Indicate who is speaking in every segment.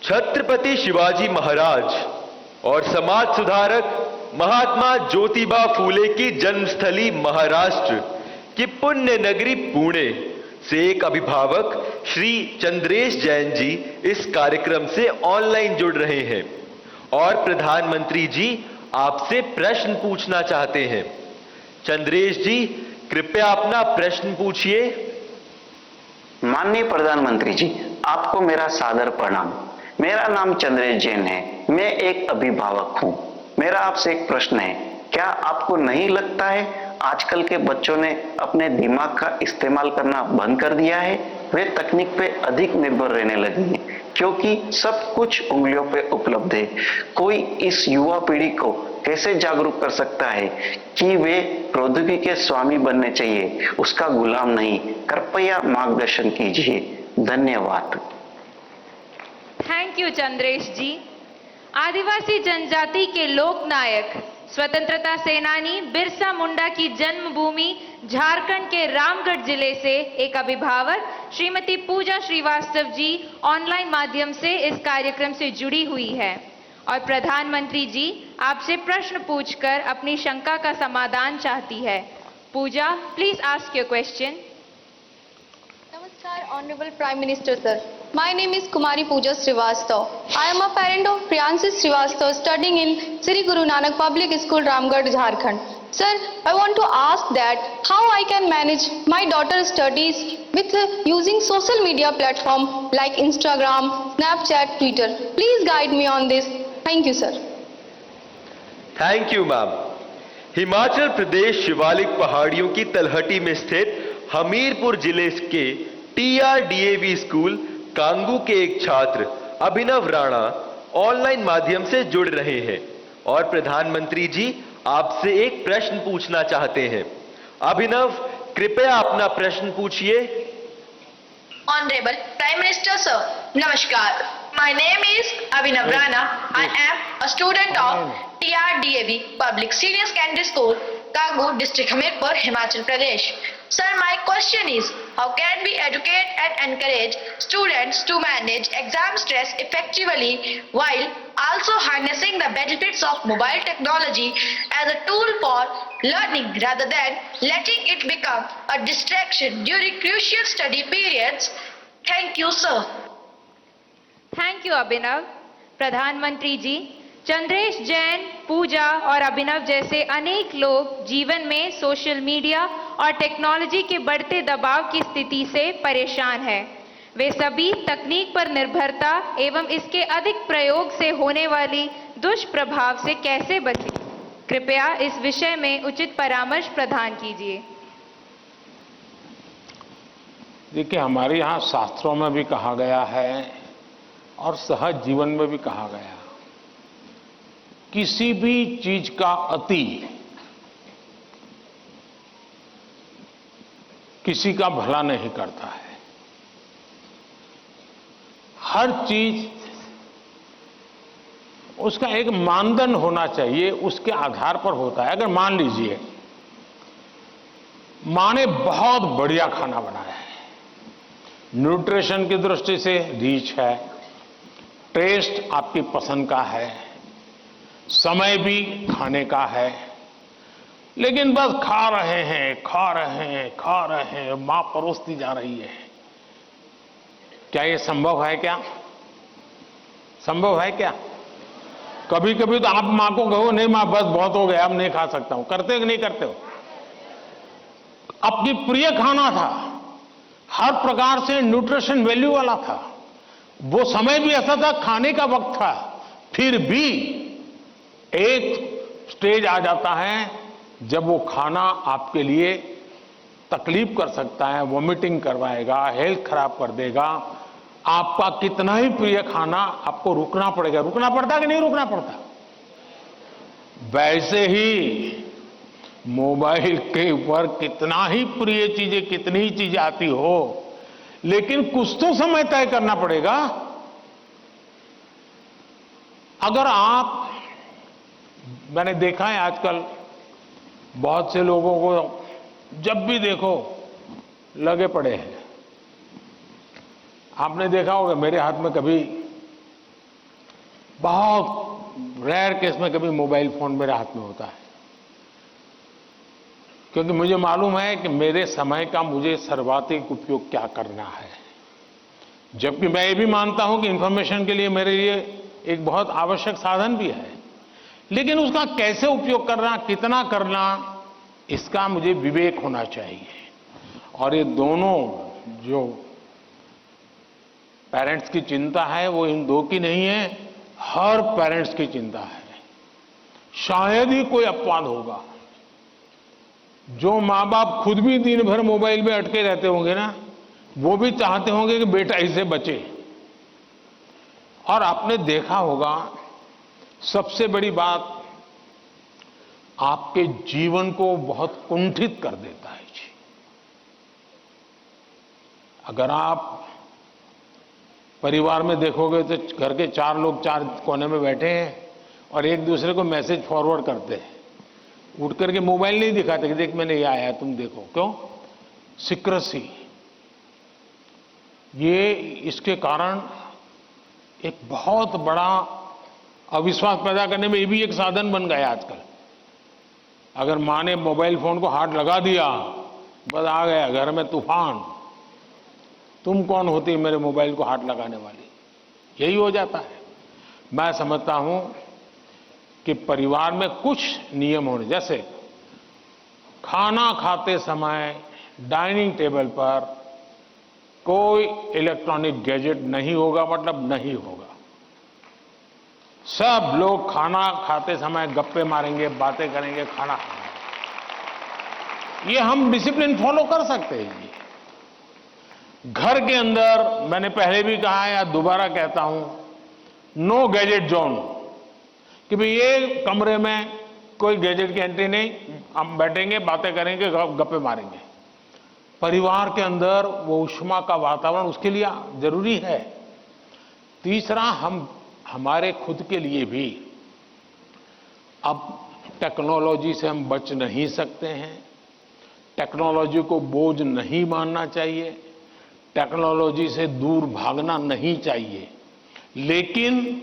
Speaker 1: छत्रपति शिवाजी महाराज और समाज सुधारक महात्मा ज्योतिबा फूले की जन्मस्थली महाराष्ट्र की पुण्य नगरी पुणे से एक अभिभावक श्री चंद्रेश जैन जी इस कार्यक्रम से ऑनलाइन जुड़ रहे हैं और प्रधानमंत्री जी आपसे प्रश्न पूछना चाहते हैं। चंद्रेश जी, कृपया अपना प्रश्न पूछिए।
Speaker 2: माननीय प्रधानमंत्री जी, आपको मेरा सादर प्रणाम। मेरा नाम चंद्रेश जैन है। मैं एक अभिभावक हूँ। मेरा आपसे एक प्रश्न है, क्या आपको नहीं लगता है आजकल के बच्चों ने अपने दिमाग का इस्तेमाल करना बंद कर दिया है? वे तकनीक पे अधिक निर्भर रहने लगे हैं क्योंकि सब कुछ उंगलियों पे उपलब्ध है। कोई इस युवा पीढ़ी को कैसे जागरूक कर सकता है कि वे प्रौद्योगिकी के स्वामी बनने चाहिए, उसका गुलाम नहीं? कृपया मार्गदर्शन कीजिए। धन्यवाद।
Speaker 3: थैंक यू चंद्रेश जी। आदिवासी जनजाति के लोक नायक स्वतंत्रता सेनानी बिरसा मुंडा की जन्मभूमि झारखंड के रामगढ़ जिले से एक अभिभावक श्रीमती पूजा श्रीवास्तव जी ऑनलाइन माध्यम से इस कार्यक्रम से जुड़ी हुई है और प्रधानमंत्री जी आपसे प्रश्न पूछकर अपनी शंका का समाधान चाहती है। Puja, please ask your question.
Speaker 4: Namaskar, Honorable Prime Minister Sir. My name is Kumari Pooja Srivastav. I am a parent of Priyanshi Srivastav studying in Sri Guru Nanak Public School, Ramgarh, Jharkhand. Sir, I want to ask that how I can manage my daughter's studies with using social media platform like Instagram, Snapchat, Twitter. Please guide me on this. Thank you, sir.
Speaker 1: Thank you ma'am. Himachal Pradesh Shivalik पहाड़ियों की तलहटी में स्थित हमीरपुर जिले के TRDAV school Kangu के एक छात्र अभिनव राणा ऑनलाइन माध्यम से जुड़ रहे हैं और प्रधानमंत्री जी आपसे एक प्रश्न पूछना चाहते हैं। अभिनव, कृपया अपना प्रश्न पूछिए।
Speaker 5: Honorable Prime Minister Sir, Namaskar. My name is Abhinav Rana. I am a student of TRDAV Public Senior Secondary School, Kangu District, Hamirpur, Himachal Pradesh. Sir, my question is, how can we educate and encourage students to manage exam stress effectively while also harnessing the benefits of mobile technology as a tool for learning rather than letting it become a distraction during crucial study periods? Thank you, sir.
Speaker 3: Thank you Abhinav. प्रधानमंत्री जी, चंद्रेश जैन, पूजा और अभिनव जैसे अनेक लोग जीवन में social media और technology के बढ़ते दबाव की स्थिति से परेशान हैं। वे सभी तकनीक पर निर्भरता एवं इसके अधिक प्रयोग से होने वाली दुष्प्रभाव से कैसे बचें? कृपया इस विषय में उचित परामर्श प्रदान कीजिए।
Speaker 6: देखिए, हमारे यहाँ शास्त्रों में भी कहा गया है और सहज जीवन में भी कहा गया, किसी भी चीज का अति किसी का भला नहीं करता है। हर चीज उसका एक मानदंड होना चाहिए, उसके आधार पर होता है। अगर मान लीजिए मां ने बहुत बढ़िया खाना बनाया है, न्यूट्रिशन की दृष्टि से रिच है, टेस्ट आपकी पसंद का है, समय भी खाने का है, लेकिन बस खा रहे हैं, खा रहे हैं, खा रहे हैं, मां परोसती जा रही है। क्या ये संभव है? क्या संभव है? क्या कभी कभी तो आप मां को कहो, नहीं मां बस बहुत हो गया, अब नहीं खा सकता हूं। करते हो कि नहीं करते हो? अपनी प्रिय खाना था, हर प्रकार से न्यूट्रिशन वैल्यू वाला था, वो समय भी ऐसा था, खाने का वक्त था, फिर भी एक स्टेज आ जाता है जब वो खाना आपके लिए तकलीफ कर सकता है, वॉमिटिंग करवाएगा, हेल्थ खराब कर देगा। आपका कितना ही प्रिय खाना आपको रुकना पड़ेगा। रुकना पड़ता कि नहीं रुकना पड़ता? वैसे ही मोबाइल के ऊपर कितना ही प्रिय चीजें, कितनी ही चीजें आती हो, लेकिन कुछ तो समय तय करना पड़ेगा। अगर आप, मैंने देखा है आजकल बहुत से लोगों को जब भी देखो लगे पड़े हैं। आपने देखा होगा, मेरे हाथ में कभी बहुत रेयर केस में कभी मोबाइल फोन मेरे हाथ में होता है, क्योंकि मुझे मालूम है कि मेरे समय का मुझे सर्वाधिक उपयोग क्या करना है। जबकि मैं ये भी मानता हूं कि इंफॉर्मेशन के लिए मेरे लिए एक बहुत आवश्यक साधन भी है, लेकिन उसका कैसे उपयोग करना, कितना करना, इसका मुझे विवेक होना चाहिए। और ये दोनों जो पेरेंट्स की चिंता है वो इन दो की नहीं है, हर पेरेंट्स की चिंता है। शायद ही कोई अपवाद होगा। जो मां बाप खुद भी दिन भर मोबाइल में अटके रहते होंगे ना, वो भी चाहते होंगे कि बेटा इससे बचे। और आपने देखा होगा, सबसे बड़ी बात, आपके जीवन को बहुत कुंठित कर देता है जी। अगर आप परिवार में देखोगे तो घर के 4 लोग 4 कोने में बैठे हैं और एक दूसरे को मैसेज फॉरवर्ड करते हैं, उठ करके मोबाइल नहीं दिखाते कि देख मैंने ये आया है तुम देखो। क्यों? सीक्रेसी। ये इसके कारण एक बहुत बड़ा अविश्वास पैदा करने में ये भी एक साधन बन गया आजकल। अगर मां ने मोबाइल फोन को हाथ लगा दिया, बस आ गया घर में तूफान। तुम कौन होती मेरे मोबाइल को हाथ लगाने वाली? यही हो जाता है। मैं समझता हूं कि परिवार में कुछ नियम होने, जैसे खाना खाते समय डाइनिंग टेबल पर कोई इलेक्ट्रॉनिक गैजेट नहीं होगा, मतलब नहीं होगा। सब लोग खाना खाते समय गप्पे मारेंगे, बातें करेंगे, खाना खाएंगे। ये हम डिसिप्लिन फॉलो कर सकते हैं जी। घर के अंदर मैंने पहले भी कहा है या दोबारा कहता हूं, नो गैजेट जोन, कि भाई ये कमरे में कोई गैजेट की एंट्री नहीं, हम बैठेंगे, बातें करेंगे, गप्पे मारेंगे। परिवार के अंदर वो ऊष्मा का वातावरण उसके लिए जरूरी है। तीसरा, हम हमारे खुद के लिए भी अब टेक्नोलॉजी से हम बच नहीं सकते हैं। टेक्नोलॉजी को बोझ नहीं मानना चाहिए, टेक्नोलॉजी से दूर भागना नहीं चाहिए, लेकिन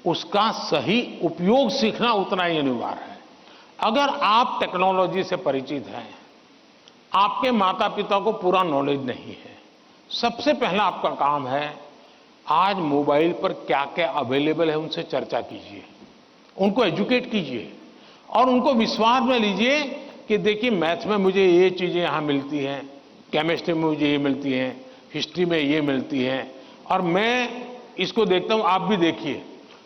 Speaker 6: उसका सही उपयोग सीखना उतना ही अनिवार्य है। अगर आप टेक्नोलॉजी से परिचित हैं, आपके माता पिता को पूरा नॉलेज नहीं है, सबसे पहला आपका काम है आज मोबाइल पर क्या क्या अवेलेबल है उनसे चर्चा कीजिए, उनको एजुकेट कीजिए और उनको विश्वास में लीजिए कि देखिए मैथ्स में मुझे ये चीजें यहां मिलती हैं, केमिस्ट्री में मुझे ये मिलती हैं, हिस्ट्री में ये मिलती हैं, और मैं इसको देखता हूं, आप भी देखिए।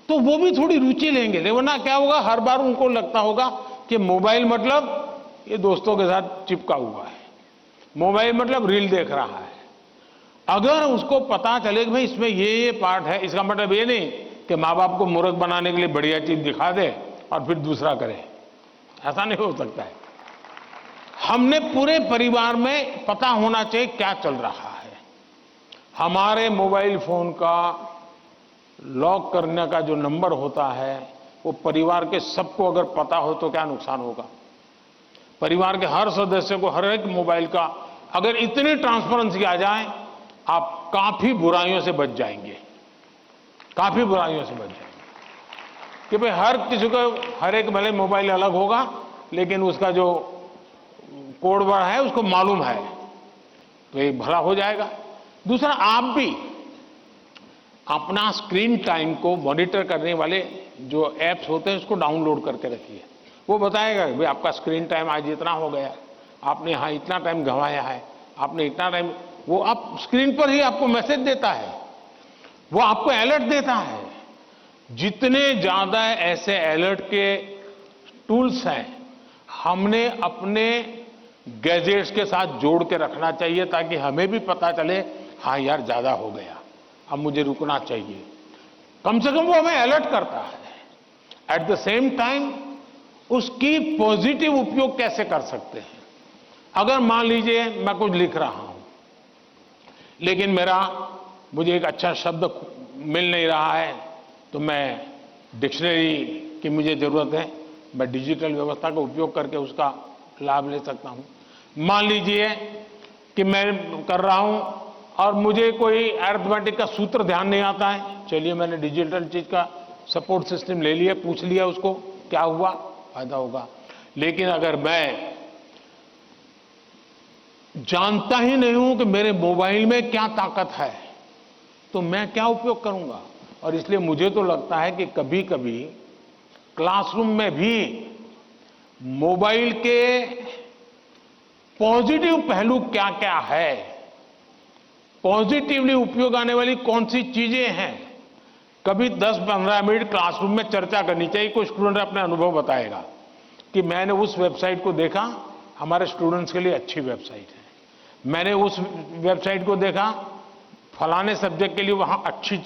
Speaker 6: तो वो भी थोड़ी रुचि लेंगे, वरना क्या होगा, हर बार उनको लगता होगा कि मोबाइल मतलब ये दोस्तों के साथ चिपका हुआ है, मोबाइल मतलब रील देख रहा है। अगर उसको पता चले कि भाई इसमें ये पार्ट है, इसका मतलब ये नहीं कि माँ बाप को मूर्ख बनाने के लिए बढ़िया चीज दिखा दे और फिर दूसरा करे, ऐसा नहीं हो सकता है। हमने पूरे परिवार में पता होना चाहिए क्या चल रहा है। हमारे मोबाइल फोन का लॉक करने का जो नंबर होता है वो परिवार के सबको अगर पता हो तो क्या नुकसान होगा। परिवार के हर सदस्य को हर एक मोबाइल का अगर इतनी ट्रांसपेरेंसी आ जाए, आप काफी बुराइयों से बच जाएंगे, काफी बुराइयों से बच जाएंगे। कि भाई हर किसी को हर एक भले मोबाइल अलग होगा, लेकिन उसका जो कोड वर्ड है उसको मालूम है, तो ये भला हो जाएगा। दूसरा, आप भी अपना स्क्रीन टाइम को मॉनिटर करने वाले जो एप्स होते हैं उसको डाउनलोड करके रखिए। वो बताएगा भाई आपका स्क्रीन टाइम आज इतना हो गया, आपने यहाँ इतना टाइम गंवाया है, आपने इतना टाइम, वो आप स्क्रीन पर ही आपको मैसेज देता है, वो आपको अलर्ट देता है। जितने ज्यादा ऐसे अलर्ट के टूल्स हैं, हमने अपने गैजेट्स के साथ जोड़ के रखना चाहिए, ताकि हमें भी पता चले हाँ यार ज्यादा हो गया, अब मुझे रुकना चाहिए। कम से कम वो हमें अलर्ट करता है। एट द सेम टाइम उसकी पॉजिटिव उपयोग कैसे कर सकते हैं। अगर मान लीजिए मैं कुछ लिख रहा हूं, लेकिन मुझे एक अच्छा शब्द मिल नहीं रहा है, तो मैं डिक्शनरी की मुझे जरूरत है, मैं डिजिटल व्यवस्था का उपयोग करके उसका लाभ ले सकता हूं। मान लीजिए कि मैं कर रहा हूं और मुझे कोई अरिथमेटिक का सूत्र ध्यान नहीं आता है, चलिए मैंने डिजिटल चीज का सपोर्ट सिस्टम ले लिया, पूछ लिया उसको क्या हुआ, फायदा होगा। लेकिन अगर मैं जानता ही नहीं हूं कि मेरे मोबाइल में क्या ताकत है, तो मैं क्या उपयोग करूंगा। और इसलिए मुझे तो लगता है कि कभी कभी क्लासरूम में भी मोबाइल के पॉजिटिव पहलू क्या क्या है, पॉजिटिवली उपयोग आने वाली कौन सी चीजें हैं, कभी 10-15 मिनट क्लासरूम में चर्चा करनी चाहिए। कोई स्टूडेंट अपने अनुभव बताएगा कि मैंने उस वेबसाइट को देखा, हमारे स्टूडेंट्स के लिए अच्छी वेबसाइट है, मैंने उस वेबसाइट को देखा, फलाने सब्जेक्ट के लिए वहां अच्छी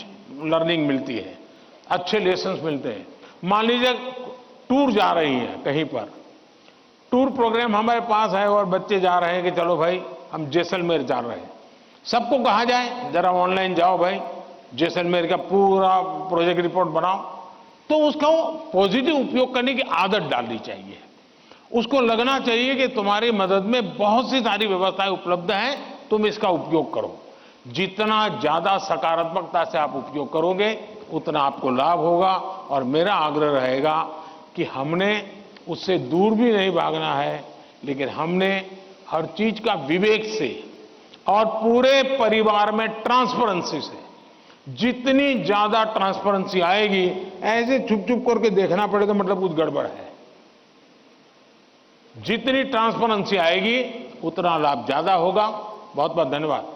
Speaker 6: लर्निंग मिलती है, अच्छे लेसन्स मिलते हैं। मान लीजिए टूर जा रही है कहीं पर, टूर प्रोग्राम हमारे पास है और बच्चे जा रहे हैं कि चलो भाई हम जैसलमेर जा रहे हैं, सबको कहा जाए जरा ऑनलाइन जाओ भाई, जैसलमेर का पूरा प्रोजेक्ट रिपोर्ट बनाओ, तो उसका पॉजिटिव उपयोग करने की आदत डालनी चाहिए। उसको लगना चाहिए कि तुम्हारी मदद में बहुत सी सारी व्यवस्थाएं उपलब्ध हैं, तुम इसका उपयोग करो। जितना ज्यादा सकारात्मकता से आप उपयोग करोगे उतना आपको लाभ होगा। और मेरा आग्रह रहेगा कि हमने उससे दूर भी नहीं भागना है, लेकिन हमने हर चीज का विवेक से और पूरे परिवार में ट्रांसपेरेंसी से, जितनी ज्यादा ट्रांसपेरेंसी आएगी, ऐसे छुप छुप करके देखना पड़ेगा मतलब कुछ गड़बड़ है। जितनी ट्रांसपेरेंसी आएगी उतना लाभ ज्यादा होगा। बहुत बहुत धन्यवाद।